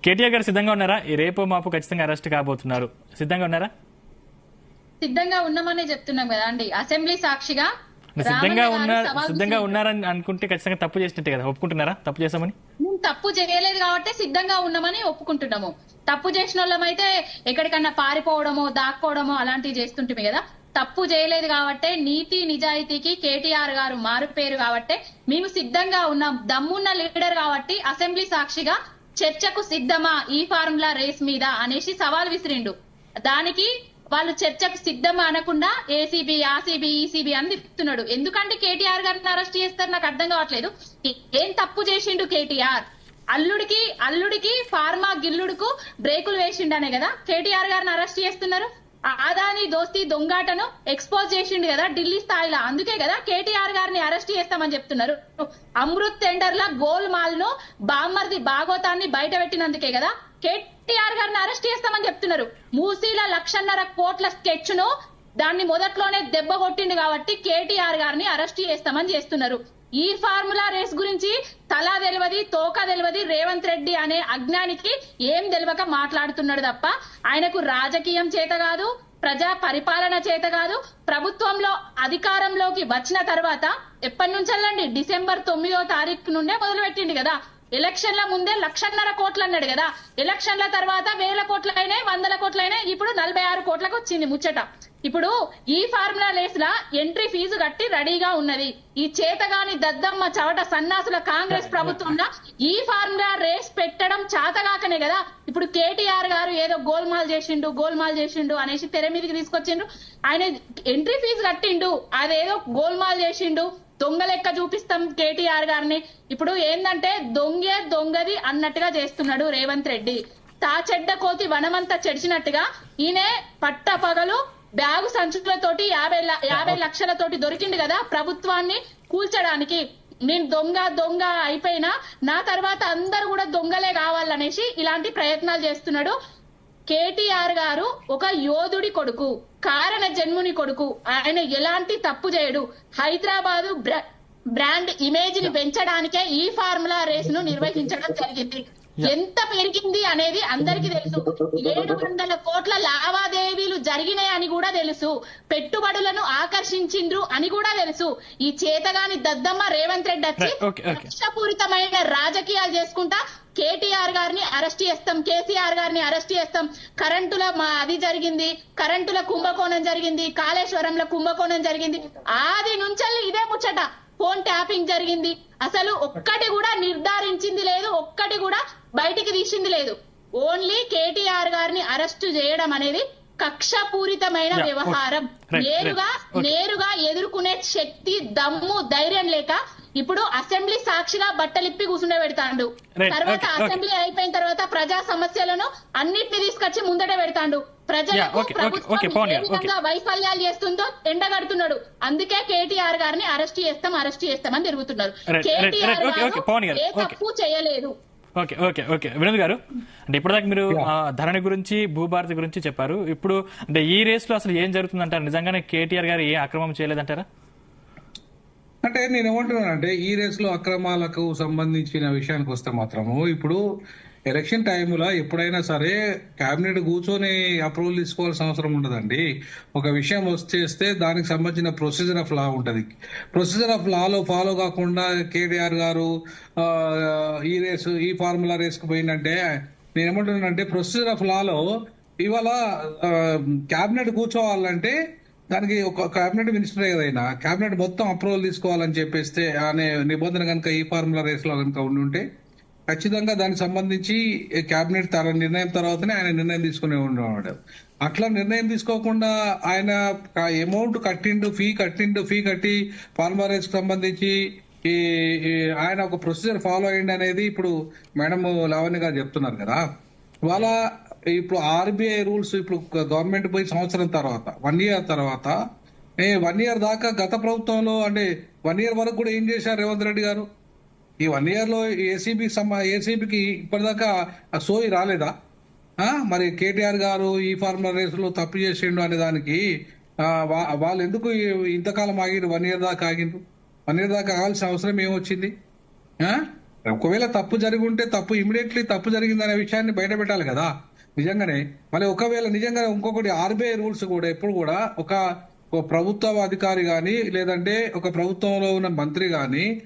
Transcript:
కేటీఆర్ గారు సిద్ధంగా ఉన్నారా? ఈ రేపు మాపు ఖచ్చితంగా అరెస్ట్ కాబోతున్నారు, సిద్ధంగా ఉన్నారా? సిద్ధంగా ఉన్నామనే చెప్తున్నాం కదా అండి. అసెంబ్లీ సాక్షిగా సిద్ధంగా ఉన్నారని అనుకుంటే ఖచ్చితంగా తప్పు చేసినట్టే కదా, ఒప్పుకుంటున్నారా తప్పు చేసామని? మేము తప్పు చేయలేదు కాబట్టి సిద్ధంగా ఉన్నామని ఒప్పుకుంటున్నాము. తప్పు చేసిన వాళ్ళమైతే ఎక్కడికన్నా పారిపోవడమో దాక్కోవడమో అలాంటివి చేస్తుంటే కదా. తప్పు చేయలేదు కాబట్టే, నీతి నిజాయితీకి కేటీఆర్ గారు మారు పేరు కాబట్టే మేము సిద్ధంగా ఉన్నాం. దమ్మున్న లీడర్ కాబట్టి అసెంబ్లీ సాక్షిగా చర్చకు సిద్ధమా ఈ ఫార్ములా రేస్ మీద అనేసి సవాల్ విసిరిండు. దానికి వాళ్ళు చర్చకు సిద్ధమా అనకుండా ఏసీబీ ఆసీబీ ఈసీబీ అని తిప్పుతున్నాడు. ఎందుకంటే కేటీఆర్ గారిని అరెస్ట్ చేస్తారు నాకు అర్థం కావట్లేదు. ఏం తప్పు చేసిండు కేటీఆర్? అల్లుడికి ఫార్మా గిల్లుడుకు బ్రేకులు వేసిండనే కదా కేటీఆర్ గారిని అరెస్ట్ చేస్తున్నారు. ఆదాని దోస్తి దొంగాటను ఎక్స్పోజ్ చేసిండు కదా ఢిల్లీ స్థాయిలో. అందుకే కదా కేటీఆర్ గారిని అరెస్ట్ చేస్తామని చెప్తున్నారు. అమృత్ టెండర్ల గోల్ మాల్ ను బామ్మర్ది భాగోతాన్ని బయట పెట్టినందుకే కదా కేటీఆర్ గారిని అరెస్ట్ చేస్తామని చెప్తున్నారు. మూసీల 1.5 కోట్ల స్కెచ్ ను దాన్ని మొదట్లోనే దెబ్బ కొట్టిండు కాబట్టి కేటీఆర్ గారిని అరెస్ట్ చేస్తామని చేస్తున్నారు. ఈ ఫార్ములా రేస్ గురించి తలా తెలియదు తోక తెలియదు రేవంత్ రెడ్డి అనే అజ్ఞానికి ఏం తెలియక మాట్లాడుతున్నాడు తప్ప ఆయనకు రాజకీయం చేత కాదు, ప్రజా పరిపాలన చేత కాదు. ప్రభుత్వంలో అధికారంలోకి వచ్చిన తర్వాత ఎప్పటి నుంచెల్లండి డిసెంబర్ 9వ తారీఖు నుండే మొదలు పెట్టిండు కదా. ఎలక్షన్ల ముందే 1.5 కోట్లు అన్నాడు కదా. ఎలక్షన్ల తర్వాత 1000 కోట్లైనాయి, 100 కోట్లైనాయి, ఇప్పుడు 46 కోట్లకు వచ్చింది ముచ్చట. ఇప్పుడు ఈ ఫార్ములా రేస్ లా ఎంట్రీ ఫీజు కట్టి రెడీగా ఉన్నది. ఈ చేతగాని దద్దమ్మ చవట సన్నాసుల కాంగ్రెస్ ప్రభుత్వంలో ఈ ఫార్ములా రేస్ పెట్టడం చాతగాకనే కదా ఇప్పుడు కేటీఆర్ గారు ఏదో గోల్మాల్ చేసిండు అనేసి తెర మీదకి తీసుకొచ్చిండు. ఆయన ఎంట్రీ ఫీజు కట్టిండు, అదేదో గోల్మాల్ చేసిండు, దొంగ లెక్క చూపిస్తాం కేటీఆర్ గారిని. ఇప్పుడు ఏందంటే దొంగది అన్నట్టుగా చేస్తున్నాడు రేవంత్ రెడ్డి. తా చెడ్డ కోతి వనమంతా చెడిచినట్టుగా ఈయన పట్ట పగలు బ్యాగు సంచులతోటి 50 లక్షలతోటి దొరికిండు కదా ప్రభుత్వాన్ని కూల్చడానికి. నేను దొంగ అయిపోయినా నా తర్వాత అందరు కూడా దొంగలే కావాలనేసి ఇలాంటి ప్రయత్నాలు చేస్తున్నాడు. కేటీఆర్ గారు ఒక యోధుడి కొడుకు, కారణ జన్ముని కొడుకు. ఆయన ఎలాంటి తప్పు చేయడు. హైదరాబాదు బ్రాండ్ ఇమేజ్ ని పెంచడానికే ఈ ఫార్ములా రేస్ ను నిర్వహించడం జరిగింది. ఎంత పెరిగింది అనేది అందరికీ తెలుసు. 700 కోట్ల లావాదేవీలు జరిగినాయి అని కూడా తెలుసు. పెట్టుబడులను ఆకర్షించిండ్రు అని కూడా తెలుసు. ఈ చేతగాని దద్దమ్మ రేవంత్ రెడ్డి వచ్చి కక్షపూరితమైన రాజకీయాలు చేసుకుంటా కేటీఆర్ గారిని అరెస్ట్ చేస్తాం, కేసీఆర్ గారిని అరెస్ట్ చేస్తాం, కరెంటుల అది జరిగింది, కరెంటుల కుంభకోణం జరిగింది, కాళేశ్వరంలో కుంభకోణం జరిగింది, ఆది నుంచి ఇదే ముచ్చట. ఫోన్ ట్యాపింగ్ జరిగింది. అసలు ఒక్కటి కూడా నిర్ధారించింది లేదు, ఒక్కటి కూడా బయటికి తీసింది లేదు. ఓన్లీ కేటీఆర్ గారిని అరెస్టు చేయడం అనేది కక్షపూరితమైన వ్యవహారం. నేరుగా ఎదుర్కొనే శక్తి, దమ్ము, ధైర్యం లేక ఇప్పుడు అసెంబ్లీ సాక్షిగా బట్టలిప్పి కూర్చుండే పెడతాండు. తర్వాత అసెంబ్లీ అయిపోయిన తర్వాత ప్రజా సమస్యలను అన్నిటిని తీసుకొచ్చి ముందట పెడతాండు. ప్రజలకు ప్రభుత్వం ఏ విధంగా వైఫల్యాలు చేస్తుందో ఎండగడుతున్నాడు. అందుకే కేటీఆర్ గారిని అరెస్ట్ చేస్తామని తిరుగుతున్నారు. కేటీఆర్ గారు ఏ తప్పు చేయలేదు. ఓకే ఓకే ఓకే వినోద్ గారు, అంటే ఇప్పటిదాకా మీరు ధరణి గురించి, భూభారతి గురించి చెప్పారు. ఇప్పుడు అంటే ఈ రేస్ లో అసలు ఏం జరుగుతుందంటారు? నిజంగానే కేటీఆర్ గారు ఏ అక్రమం చేయలేదంటారా? అంటే నేను ఏమంటున్నానంటే ఈ రేస్ లో అక్రమాలకు సంబంధించిన విషయానికి వస్తే మాత్రము ఇప్పుడు ఎలక్షన్ టైంలో ఎప్పుడైనా సరే కేబినెట్ కూర్చొని అప్రూవల్ తీసుకోవాల్సిన అవసరం ఉండదండి. ఒక విషయం వచ్చేస్తే దానికి సంబంధించిన ప్రొసీజర్ ఆఫ్ లా ఉంటది. ప్రొసీజర్ ఆఫ్ లాలో ఫాలో కాకుండా కేటీఆర్ గారు ఈ ఫార్ములా రేస్ కు పోయిందంటే నేనేమంటున్నానంటే ప్రొసీజర్ ఆఫ్ లాలో ఇవాళ కేబినెట్ కూర్చోవాలంటే దానికి ఒక కేబినెట్ మినిస్టర్ ఏదైనా కేబినెట్ మొత్తం అప్రూవల్ తీసుకోవాలని చెప్పేస్తే అనే నిబంధన కనుక ఈ ఫార్ములా రేస్ లో కనుక ఉండుంటే ఖచ్చితంగా దానికి సంబంధించి కేబినెట్ నిర్ణయం తర్వాతనే ఆయన నిర్ణయం తీసుకునే ఉండేవాడు. అట్లా నిర్ణయం తీసుకోకుండా ఆయన అమౌంట్ ఫీ కట్టి ఫార్ములా రేస్ కు సంబంధించి ఆయన ఒక ప్రొసీజర్ ఫాలో అయ్యింది అనేది ఇప్పుడు మేడం లావణ్య గారు చెప్తున్నారు కదా. వాళ్ళ ఇప్పుడు ఆర్బీఐ రూల్స్ ఇప్పుడు గవర్నమెంట్ పోయి సంవత్సరం తర్వాత 1 year తర్వాత 1 year దాకా గత ప్రభుత్వంలో అంటే 1 year వరకు కూడా ఏం చేశారు రేవంత్ రెడ్డి గారు? ఈ 1 year లో ఏసీబీకి ఇప్పటిదాకా సోయి రాలేదా? మరి కేటీఆర్ గారు ఈ ఫార్ములా రేసులో తప్పు చేసిండు అనే దానికి వాళ్ళు ఎందుకు ఇంతకాలం ఆగిరు? 1 year దాకా ఆగిండ్రు. 1 year దాకా ఆగాల్సిన అవసరం ఏమొచ్చింది? ఒకవేళ తప్పు జరిగి ఉంటే తప్పు ఇమీడియట్లీ తప్పు జరిగిందనే విషయాన్ని బయట పెట్టాలి కదా నిజంగానే. మళ్ళీ ఒకవేళ నిజంగా ఇంకొకటి ఆర్బీఐ రూల్స్ కూడా ఎప్పుడు కూడా ఒక ప్రభుత్వ అధికారి గాని లేదంటే ఒక ప్రభుత్వంలో ఉన్న మంత్రి గాని